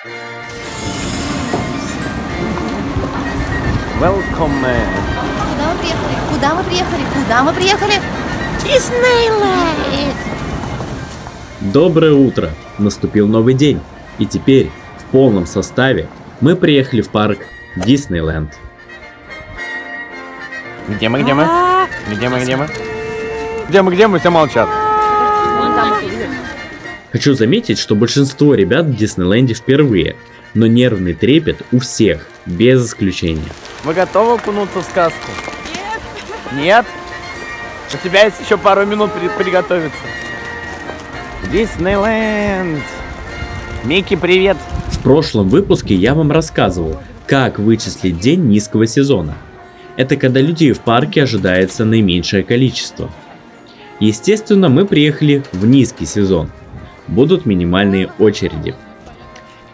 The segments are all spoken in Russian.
Welcome. Куда мы приехали? Куда мы приехали? Куда мы приехали? Диснейленд! Доброе утро! Наступил новый день, и теперь в полном составе мы приехали в парк Диснейленд. Где мы? Где мы? Где мы? Где мы? Где мы? Где мы? Все молчат. Хочу заметить, что большинство ребят в Диснейленде впервые, но нервный трепет у всех, без исключения. Вы готовы окунуться в сказку? Нет. Нет? У тебя есть еще пару минут приготовиться. Диснейленд. Микки, привет. В прошлом выпуске я вам рассказывал, как вычислить день низкого сезона. Это когда людей в парке ожидается наименьшее количество. Естественно, мы приехали в низкий сезон. Будут минимальные очереди.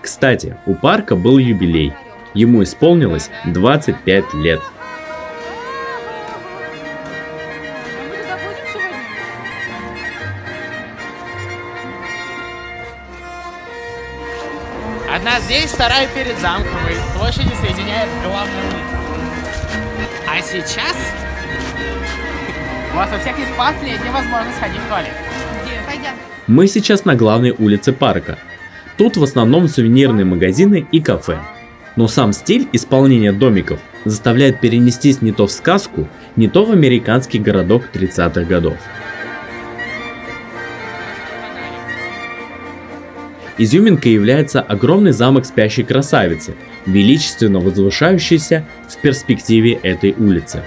Кстати, у парка был юбилей. Ему исполнилось 25 лет. Одна здесь, вторая перед замковой. Площади соединяет главную улицу. А сейчас у вас у всех есть последняя возможность сходить в туалет. Пойдем. Мы сейчас на главной улице парка. Тут в основном сувенирные магазины и кафе. Но сам стиль исполнения домиков заставляет перенестись не то в сказку, не то в американский городок 30-х годов. Изюминкой является огромный замок спящей красавицы, величественно возвышающийся в перспективе этой улицы.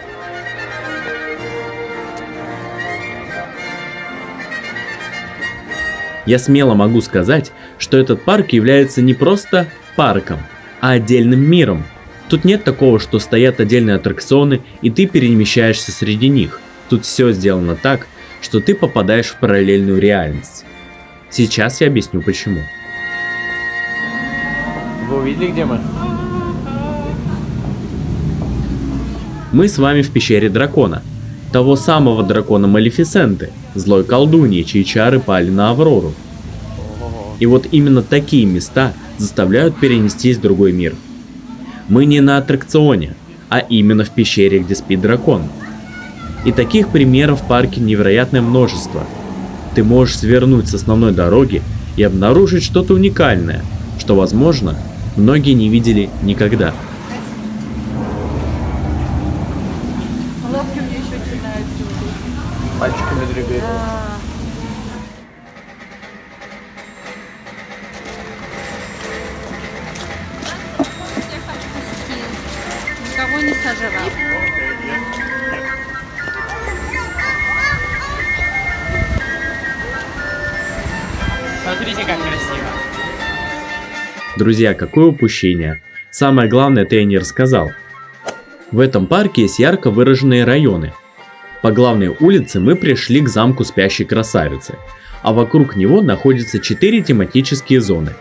Я смело могу сказать, что этот парк является не просто парком, а отдельным миром. Тут нет такого, что стоят отдельные аттракционы и ты перемещаешься среди них. Тут все сделано так, что ты попадаешь в параллельную реальность. Сейчас я объясню почему. Вы увидели, где мы? Мы с вами в пещере дракона. Того самого дракона Малефисенты, злой колдуньи, чьи чары пали на Аврору. И вот именно такие места заставляют перенестись в другой мир. Мы не на аттракционе, а именно в пещере, где спит дракон. И таких примеров в парке невероятное множество. Ты можешь свернуть с основной дороги и обнаружить что-то уникальное, что, возможно, многие не видели никогда. Лапки у меня еще начинаются. Пальчиками двигает. Никого не сожрал. Смотрите, как красиво. Друзья, какое упущение. Самое главное, это я не рассказал. В этом парке есть ярко выраженные районы. По главной улице мы пришли к замку спящей красавицы, а вокруг него находятся 4 тематические зоны.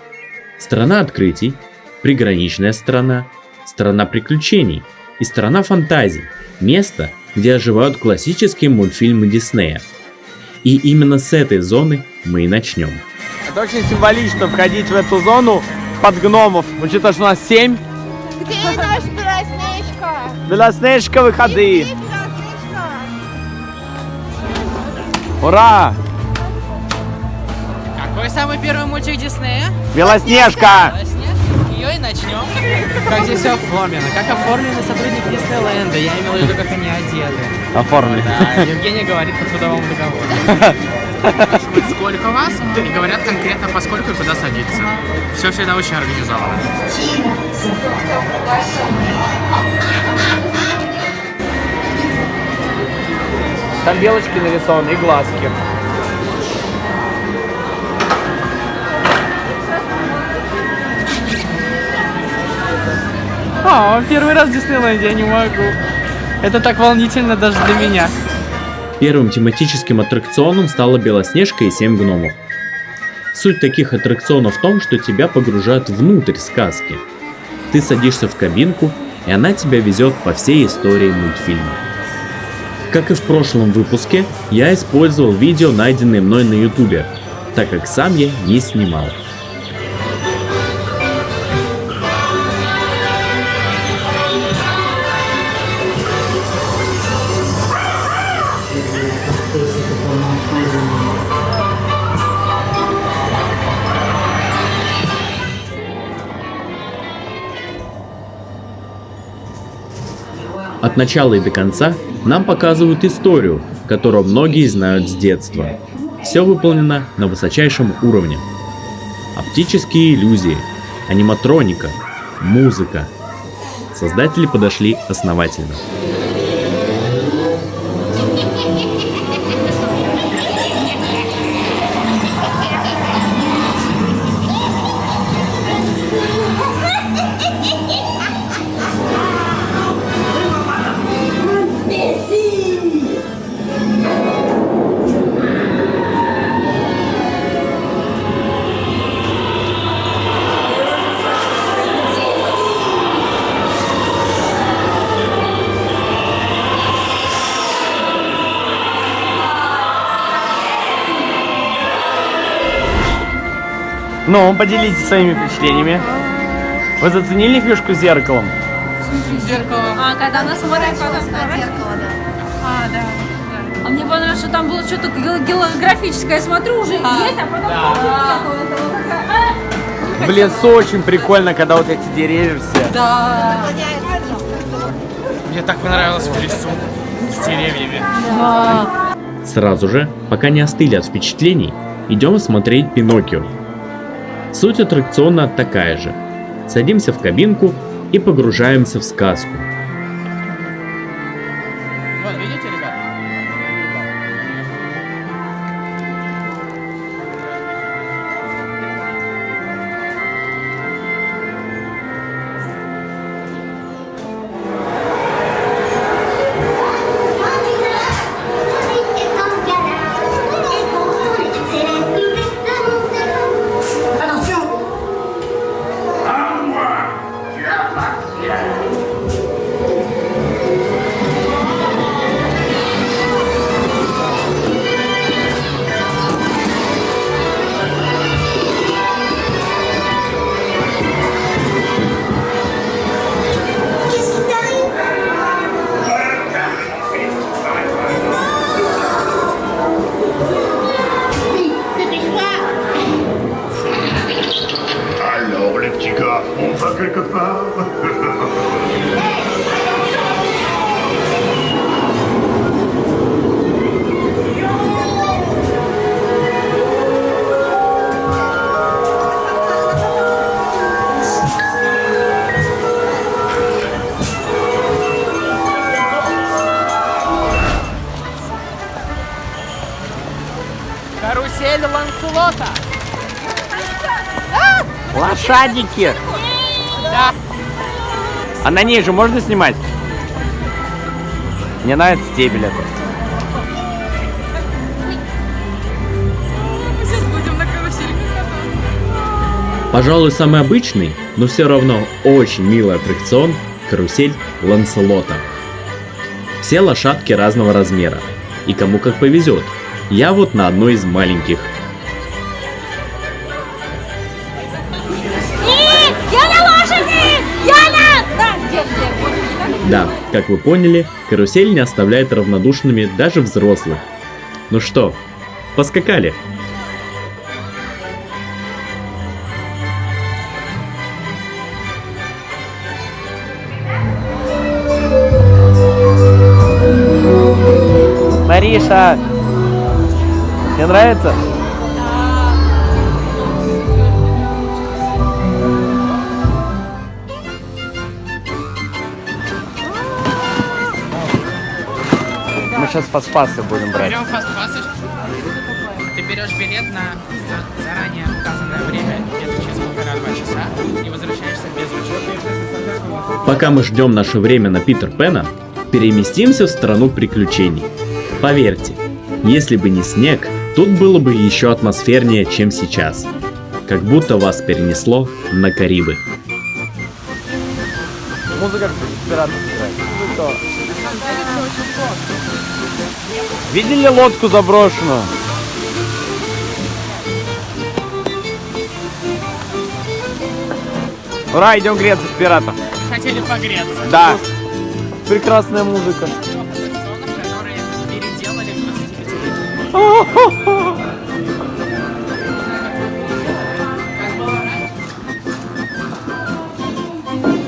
Страна открытий, приграничная страна, страна приключений и страна фантазий, место, где оживают классические мультфильмы Диснея. И именно с этой зоны мы и начнем. Это очень символично входить в эту зону под гномов. Учитывая, что у нас 7. Где наш Белоснежка? Белоснежка, выходи. Где Белоснежка? Ура! Какой самый первый мультик Диснея? Белоснежка! Ее и начнем. Как здесь все оформлено? Как оформлены сотрудники Диснейленда? Я имел в виду, как они одеты. Оформлено. Да, Евгения говорит по трудовому договору. Спрашивают, сколько вас, и говорят конкретно поскольку и куда садиться. Все всегда очень организовано. Там белочки нарисованы и глазки. Первый раз в Диснейленде, я не могу. Это так волнительно даже для меня. Первым тематическим аттракционом стала Белоснежка и 7 гномов. Суть таких аттракционов в том, что тебя погружают внутрь сказки. Ты садишься в кабинку, и она тебя везет по всей истории мультфильма. Как и в прошлом выпуске, я использовал видео, найденные мной на ютубе, так как сам я не снимал. начала и до конца нам показывают историю, которую многие знают с детства. Все выполнено на высочайшем уровне. Оптические иллюзии, аниматроника, музыка. Создатели подошли основательно. Ну, поделитесь своими впечатлениями. Вы заценили фишку с зеркалом? Зеркало. А, когда она смотрит потом На зеркало, да. А, да. А мне понравилось, что там было что-то голографическое. Я смотрю, уже есть, а потом какое-то вот такое. В лесу очень прикольно, когда вот эти деревья все. Да. Мне так понравилось в лесу с деревьями. Сразу же, пока не остыли от впечатлений, идем смотреть Пиноккио. Суть аттракциона такая же. Садимся в кабинку и погружаемся в сказку. Вот, видите, ребят? Alors les petits gars, on va quelque part. Карусель Ланселота. Лошадики! Да. А на ней же можно снимать? Мне нравится стебель этот. Мы сейчас будем на карусели кататься. Пожалуй, самый обычный, но все равно очень милый аттракцион – карусель Ланселота. Все лошадки разного размера, и кому как повезет. Я вот на одной из маленьких. Я на лошади! Я на... Да, где? Да, как вы поняли, карусель не оставляет равнодушными даже взрослых. Ну что, поскакали? Мариша! Тебе нравится? Мы сейчас фастпассы будем брать. Берем фастпассы. Ты берешь билет на заранее указанное время, где-то через 1,5-2 часа, и возвращаешься без учета. Пока мы ждем наше время на Питер Пэна, переместимся в страну приключений. Поверьте, если бы не снег, тут было бы еще атмосфернее, чем сейчас. Как будто вас перенесло на Карибы. Музыка пиратов играет. Ну что? Видели лодку заброшенную? Ура, идем греться в пиратов. Хотели погреться. Да. Прекрасная музыка. Аттракционов, которые переделали в 25-летие.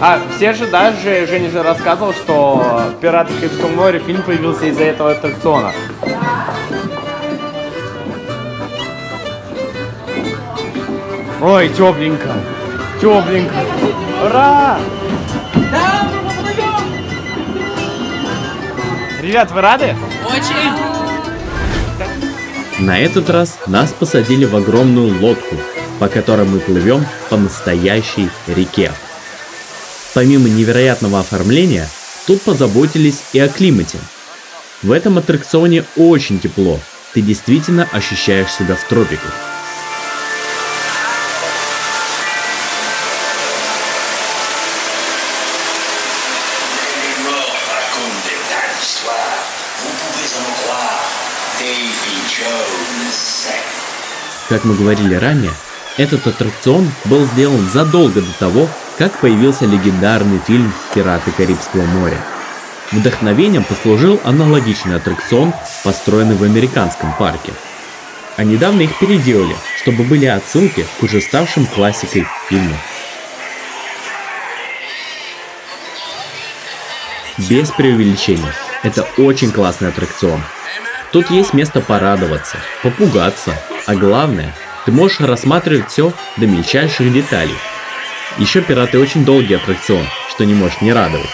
А, все же, да, Женя же рассказывал, что «Пираты Карибского моря» фильм появился из-за этого аттракциона. Ой, тепленько. Тепленько. Ура! Ребят, вы рады? Очень! На этот раз нас посадили в огромную лодку, по которой мы плывем по настоящей реке. Помимо невероятного оформления, тут позаботились и о климате. В этом аттракционе очень тепло, ты действительно ощущаешь себя в тропиках. Как мы говорили ранее, этот аттракцион был сделан задолго до того, как появился легендарный фильм «Пираты Карибского моря». Вдохновением послужил аналогичный аттракцион, построенный в американском парке. А недавно их переделали, чтобы были отсылки к уже ставшим классикой фильму. Без преувеличения, это очень классный аттракцион. Тут есть место порадоваться, попугаться, а главное, ты можешь рассматривать все до мельчайших деталей. Еще «Пираты» очень долгий аттракцион, что не может не радовать.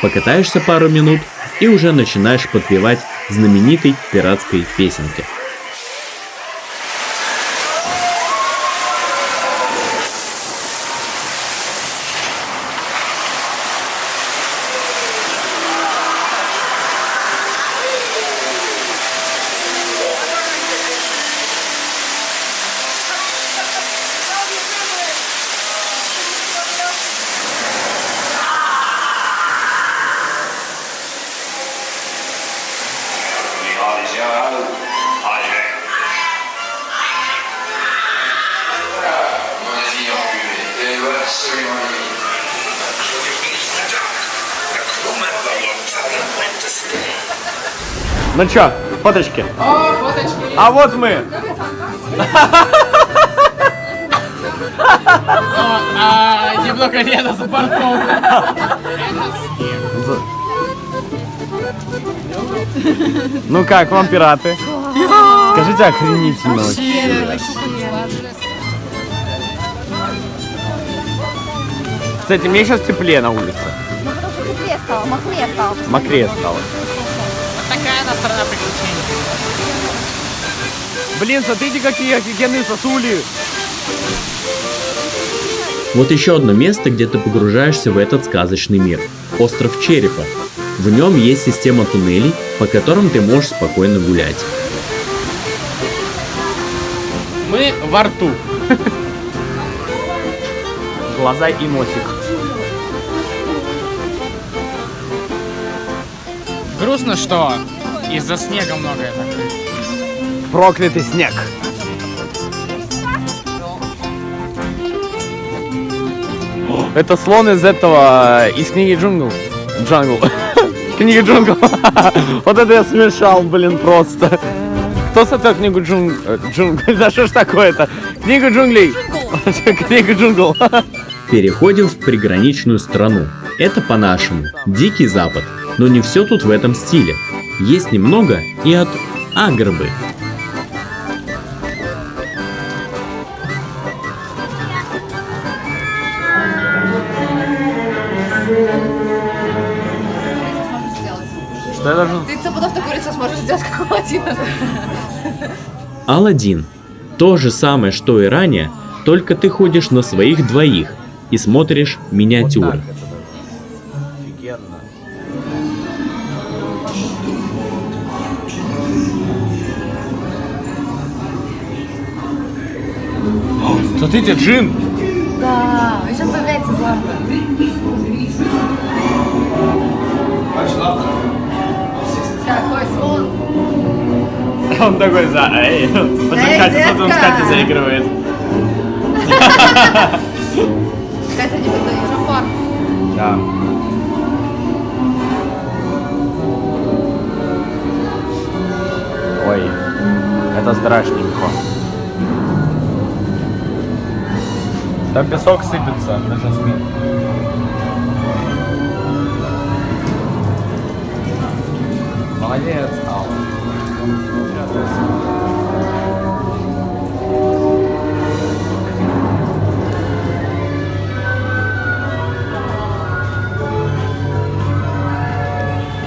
Покатаешься пару минут и уже начинаешь подпевать знаменитой пиратской песенке. Ну чё, фоточки? О, фоточки! А вот мы! Немного лето за бортом. Ну как вам, пираты? Скажите, охренительно вообще. Кстати, мне сейчас теплее на улице. Ну потому что теплее стало, мокрее стало. Мокрее стало. Вот такая она страна приключений. Блин, смотрите, какие офигенные сосули. Вот еще одно место, где ты погружаешься в этот сказочный мир. Остров Черепа. В нем есть система туннелей, по которым ты можешь спокойно гулять. Мы во рту. Глаза и носик. Грустно, что из-за снега многое закрыто. Проклятый снег. Это слон из этого, из книги Джунгл. Книга Джунгл. Вот это я смешал, блин, просто. Кто создал книгу Джунгл? Да что ж такое-то? Книга джунглей. Книга Джунгл. Переходим в приграничную страну. Это по-нашему Дикий Запад. Но не все тут в этом стиле. Есть немного и от Агрбы. Что я должен? Ты цепудов такую лицо сможешь сделать, как у Аладдина. Аладдин. То же самое, что и ранее, только ты ходишь на своих двоих и смотришь миниатюры. Офигенно. Смотрите, джин! Да, и сейчас появляется лампа. Какой слон. Он такой за... Эй, Катя, он с Катей заигрывает. Катя не выдает жафар. Да. Ой, это страшненько. Там песок сыпется на жасмин. Молодец, Алла.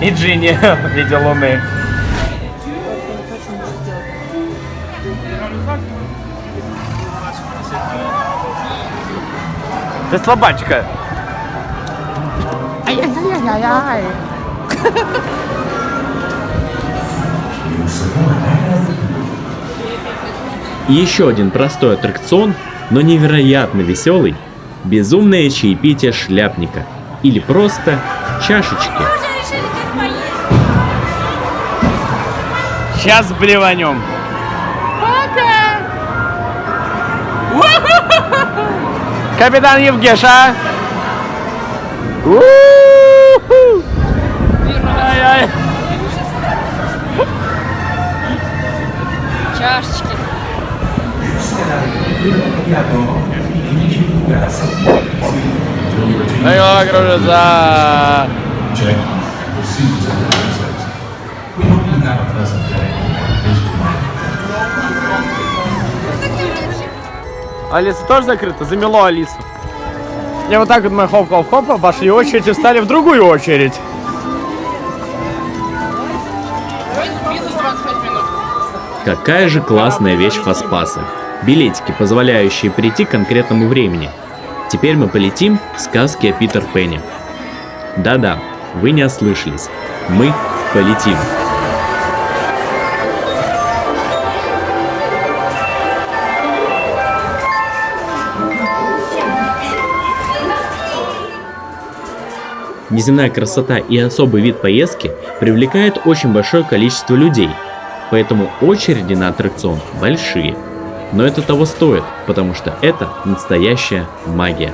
И Джинни в виде луны. Ты слабачка. Ай-яй-яй-яй-яй. И еще один простой аттракцион, но невероятно веселый – безумное чаепитие шляпника. Или просто чашечки. Мы уже решили здесь поесть. Сейчас блеванем. Капитан Евгеша. У-ху. Ай-ай. Чашечки. Ай, кружится. Алиса тоже закрыта? Замело Алису. И вот так вот мы хоп-хоп-хоп обошли очередь и встали в другую очередь. Минус 25 минут. Какая же классная вещь фастпассы. Билетики, позволяющие прийти к конкретному времени. Теперь мы полетим в сказки о Питер Пенне. Да-да, вы не ослышались. Мы полетим. Неземная красота и особый вид поездки привлекает очень большое количество людей, поэтому очереди на аттракцион большие. Но это того стоит, потому что это настоящая магия.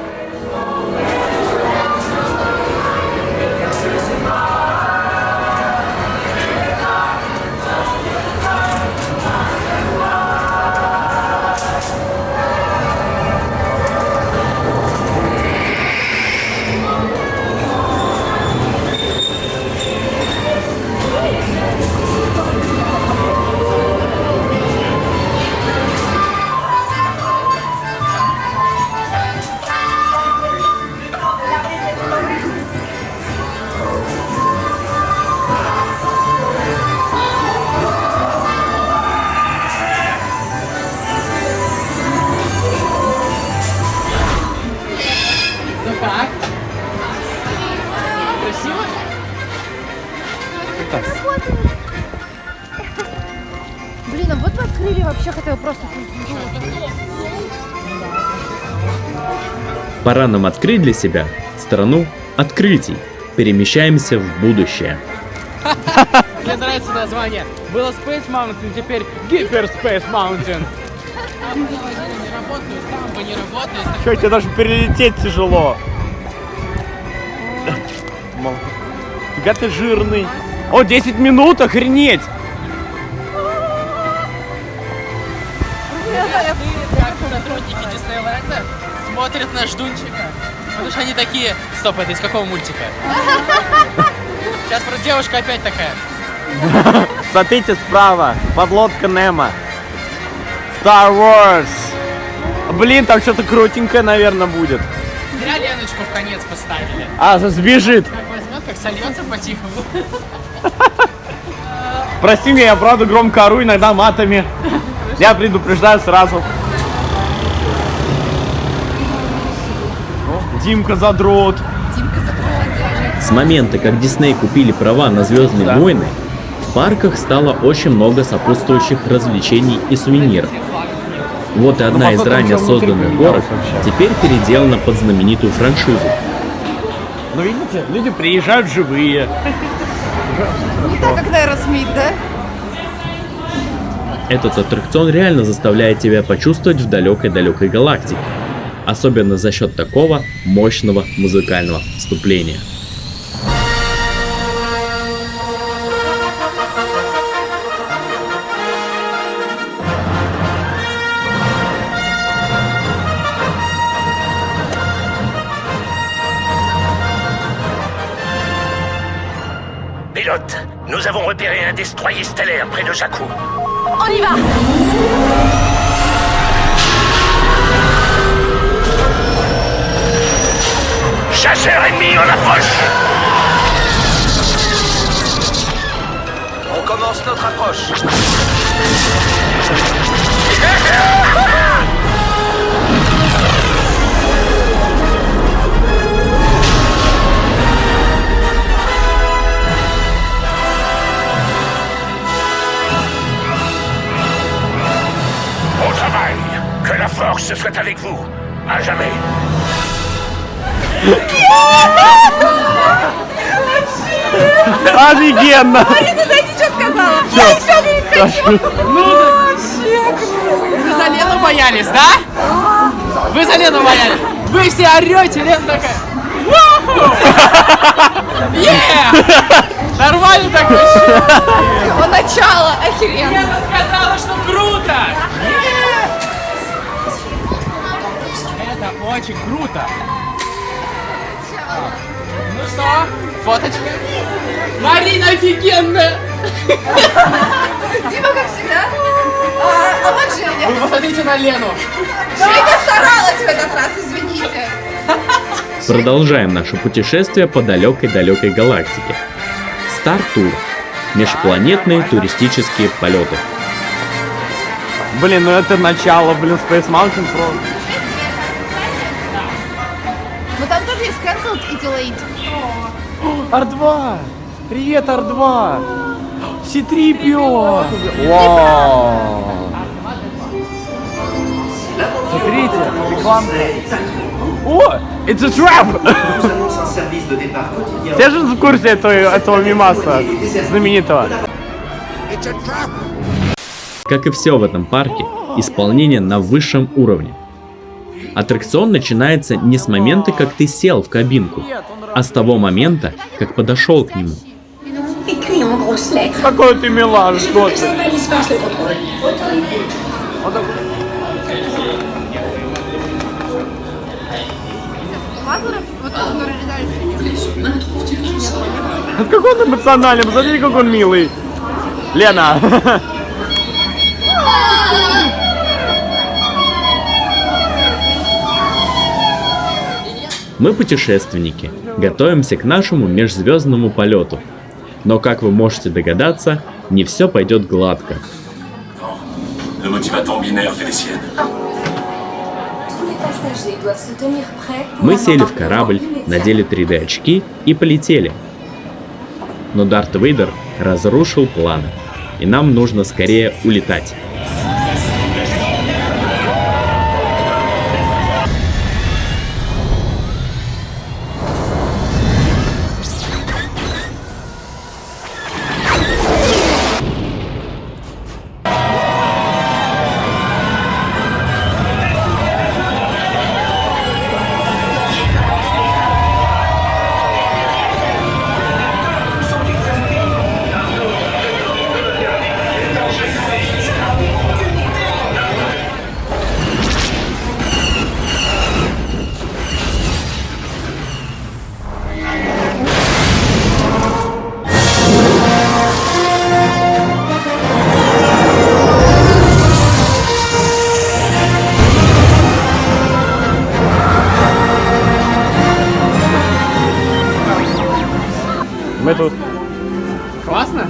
Ну как? Красиво? Блин, а вот вы открыли вообще хотела просто... Пора нам открыть для себя страну открытий. Перемещаемся в будущее. Мне нравится название. Было Space Mountain, теперь Hyper Space Mountain. Там не работают, там не работают. Чё, тебе даже перелететь тяжело. Фига ты жирный. О, 10 минут, охренеть! Как сотрудники Диснейленда смотрят на ждунчика. Потому что они такие... Стоп, это из какого мультика? Сейчас про девушка опять такая. Смотрите справа, подлодка Немо. Star Wars. Блин, там что-то крутенькое, наверное, будет. Зря Леночку в конец поставили. А, сбежит. Как возьмет, как сольется по-тихому. Прости меня, я правда громко ору, иногда матами. Я предупреждаю сразу. Димка задрот. С момента, как Дисней купили права на Звездные войны, в парках стало очень много сопутствующих развлечений и сувениров. Вот и одна из посмотрим, ранее что внутри созданных появилось горок вообще. теперь переделана под знаменитую франшизу. Ну видите, люди приезжают живые. Не так, как на Aerosmith, да? Этот аттракцион реально заставляет тебя почувствовать в далекой-далекой галактике. Особенно за счет такого мощного музыкального вступления. Pilote, nous Nous avons repéré un destroyer stellaire près de Jakku. On y va. Chasseur ennemi en approche. On commence notre approche. Au travail. Que la force soit avec vous. À jamais. Офигенно! Вы за Лену боялись, да? Вы за Лену боялись? Вы все орете, Лена такая. «Вау! Нормально так вообще. Начало, охеренно. Лена сказала, что круто. Это очень круто. Ну что, фоточка? Марина офигенная. Дима, как всегда. А вот Женя. Вы посмотрите на Лену. Женя старалась в этот раз, извините. Продолжаем наше путешествие по далекой-далекой галактике. Star Tour. Межпланетные туристические полеты. Блин, ну это начало, блин, Space Mountain просто. Но там тоже есть cancelled и delayed. R2! Привет, R2! C-3PO! Вау! Смотрите, рекламка. О, it's a trap! Все же в курсе этого мемаса знаменитого. Как и все в этом парке, исполнение на высшем уровне. Аттракцион начинается не с момента, как ты сел в кабинку, а с того момента, как подошел к нему. Écrit en grosses lettres. Какой ты милан, что ты? S'appelle l'espace le contrôle. Лазаров, вот тот, который летает. Какой он эмоциональный, посмотри, как он милый. Лена. Мы путешественники, готовимся к нашему межзвездному полету. Но, как вы можете догадаться, не все пойдет гладко. Le motivateur binaire fait les siennes. Tous les passagers doivent se tenir prêts pour Мы un сели в embarquement корабль, immédiat. надели 3D-очки и полетели. Но Дарт Вейдер разрушил планы, и нам нужно скорее улетать. Мы тут... Классно?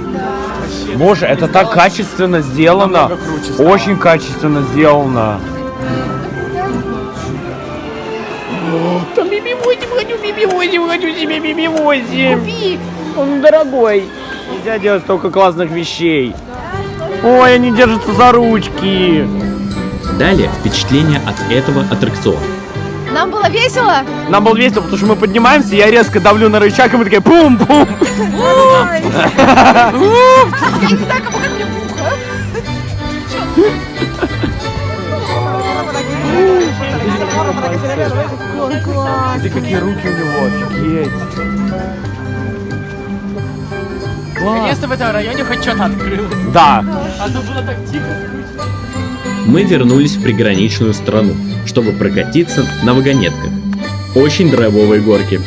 Боже, это так качественно сделано. Намного круче стало. Очень качественно сделано. Там BB-8, хочу BB-8, хочу себе BB-8. Купи. Он дорогой. Нельзя делать столько классных вещей. Ой, они держатся за ручки. Далее впечатление от этого аттракциона. Нам было весело? Нам было весело, потому что мы поднимаемся, я резко давлю на рычаг, и мы такие пум-пум. Я не знаю, кому как мне в ухо. Смотри, какие руки у него, офигеть. Класс. Наконец-то в этом районе хоть что-то открылось. Да. А то было так тихо. Мы вернулись в приграничную страну, чтобы прокатиться на вагонетках. Очень драйвовые горки.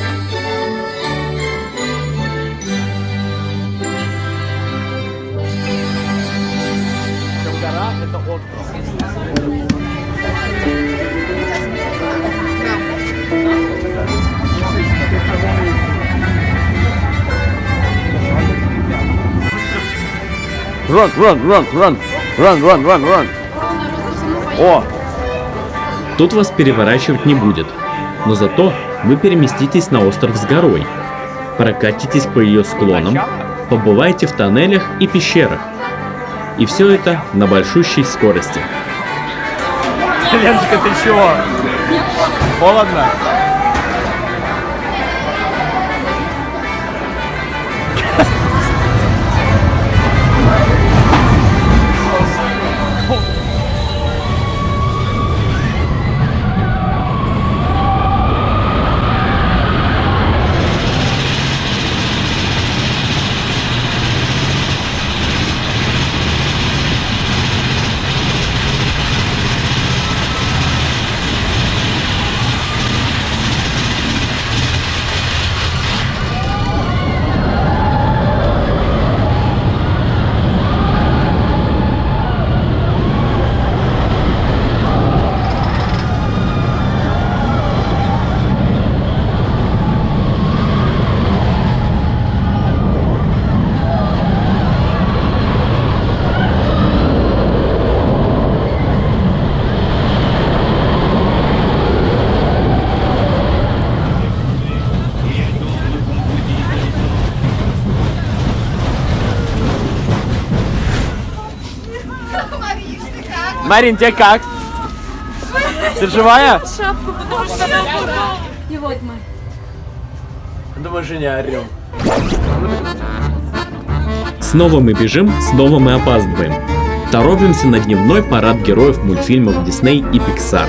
Run. О, Тут вас переворачивать не будет, но зато вы переместитесь на остров с горой, прокатитесь по ее склонам, побывайте в тоннелях и пещерах. И все это на большущей скорости. Леночка, ты чего? Холодно? Марин, тебе как? Ты живая? Шапку, потому что она упала. И вот мы. Думаю, же не орел. Снова мы бежим, снова мы опаздываем. Торопимся на дневной парад героев мультфильмов Disney и Pixar.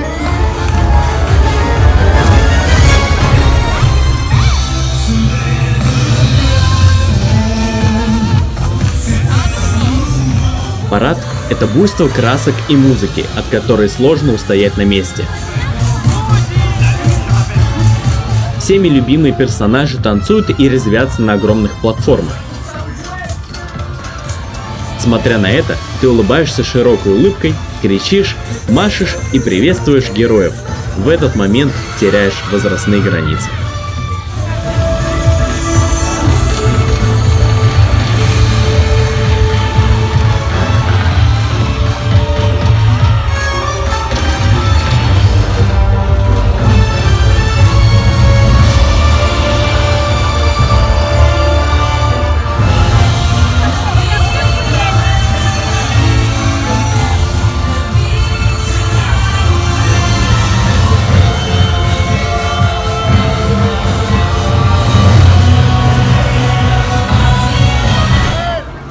Парад — это буйство красок и музыки, от которой сложно устоять на месте. Всеми любимые персонажи танцуют и резвятся на огромных платформах. Смотря на это, ты улыбаешься широкой улыбкой, кричишь, машешь и приветствуешь героев. В этот момент теряешь возрастные границы.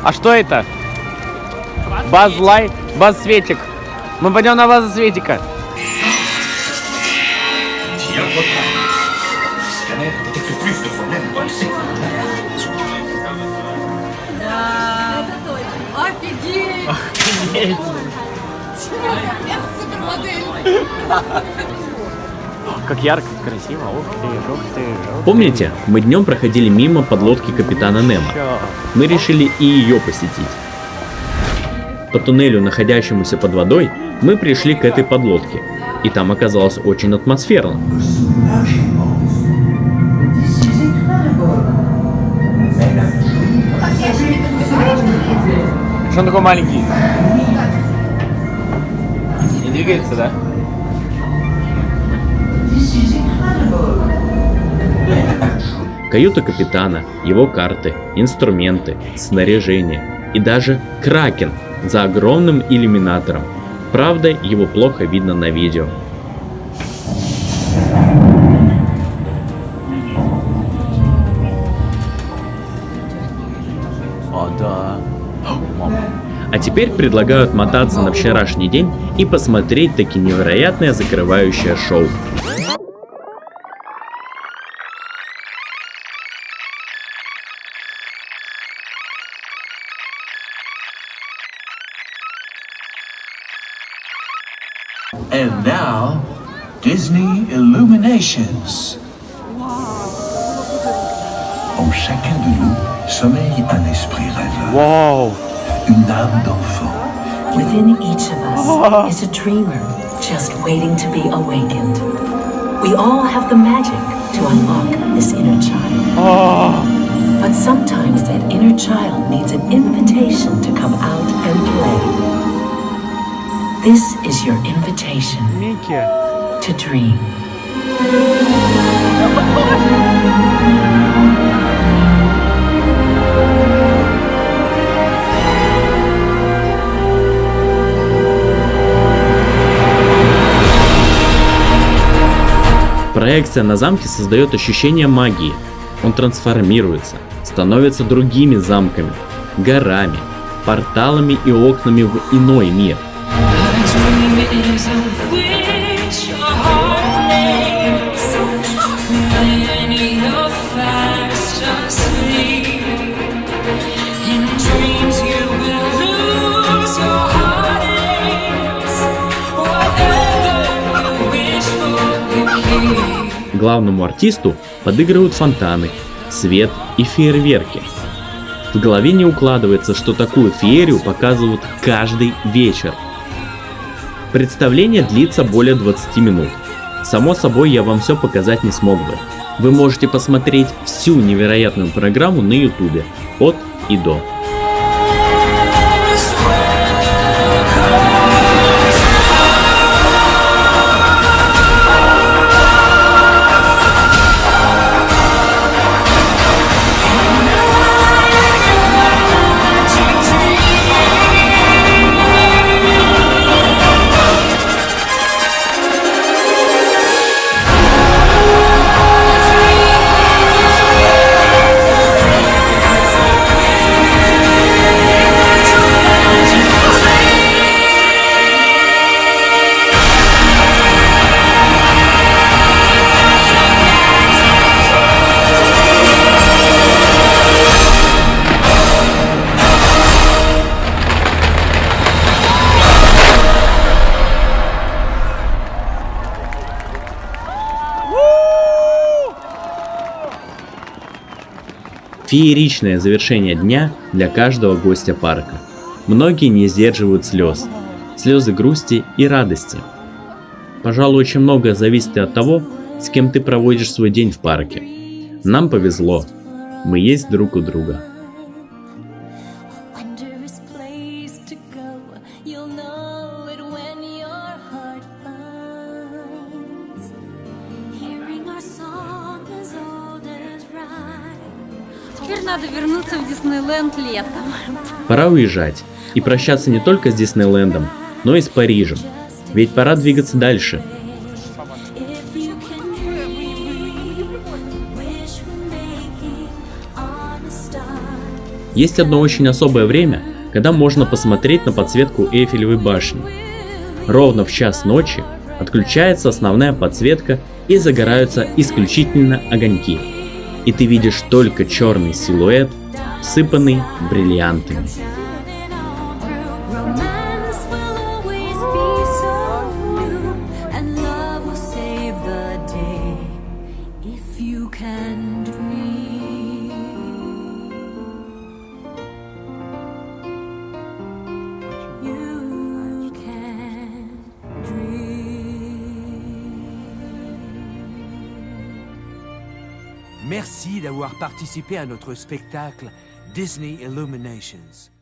А что это? Базлай, баз-светик. Мы пойдем на базу светика. Офигеть! Я супермодель! Как ярко, красиво. Ух ты, ух ты, ух ты. Помните, мы днем проходили мимо подлодки капитана Немо. Мы решили и ее посетить. По туннелю, находящемуся под водой, мы пришли к этой подлодке. И там оказалось очень атмосферно. Что он такой маленький? Не двигается, да? Каюта капитана, его карты, инструменты, снаряжение и даже Кракен за огромным иллюминатором. Правда, его плохо видно на видео. О, да. Мама. А теперь предлагаю отмотаться на вчерашний день и посмотреть таки невероятное закрывающее шоу. And now, Disney Illuminations. En chacun de nous sommeille un esprit rêveur, Вау. une âme d'enfant. Within each of us is a dreamer just waiting to be awakened. We all have the magic to unlock this inner child. But sometimes that inner child needs an invitation to come out and play. This is your invitation Микки. to dream. Проекция на замке создает ощущение магии. Он трансформируется, становится другими замками, горами, порталами и окнами в иной мир. Главному артисту подыгрывают фонтаны, свет и фейерверки. В голове не укладывается, что такую феерию показывают каждый вечер. Представление длится более 20 минут. Само собой, я вам все показать не смог бы. Вы можете посмотреть всю невероятную программу на YouTube от и до. Фееричное завершение дня для каждого гостя парка. Многие не сдерживают слез. Слезы грусти и радости. Пожалуй, очень многое зависит от того, с кем ты проводишь свой день в парке. Нам повезло. Мы есть друг у друга. Теперь надо вернуться в Диснейленд летом. Пора уезжать и прощаться не только с Диснейлендом, но и с Парижем. Ведь пора двигаться дальше. Есть одно очень особое время, когда можно посмотреть на подсветку Эйфелевой башни. Ровно в час ночи отключается основная подсветка и загораются исключительно огоньки. И ты видишь только черный силуэт, всыпанный бриллиантами. Merci d'avoir participé à notre spectacle Disney Illuminations.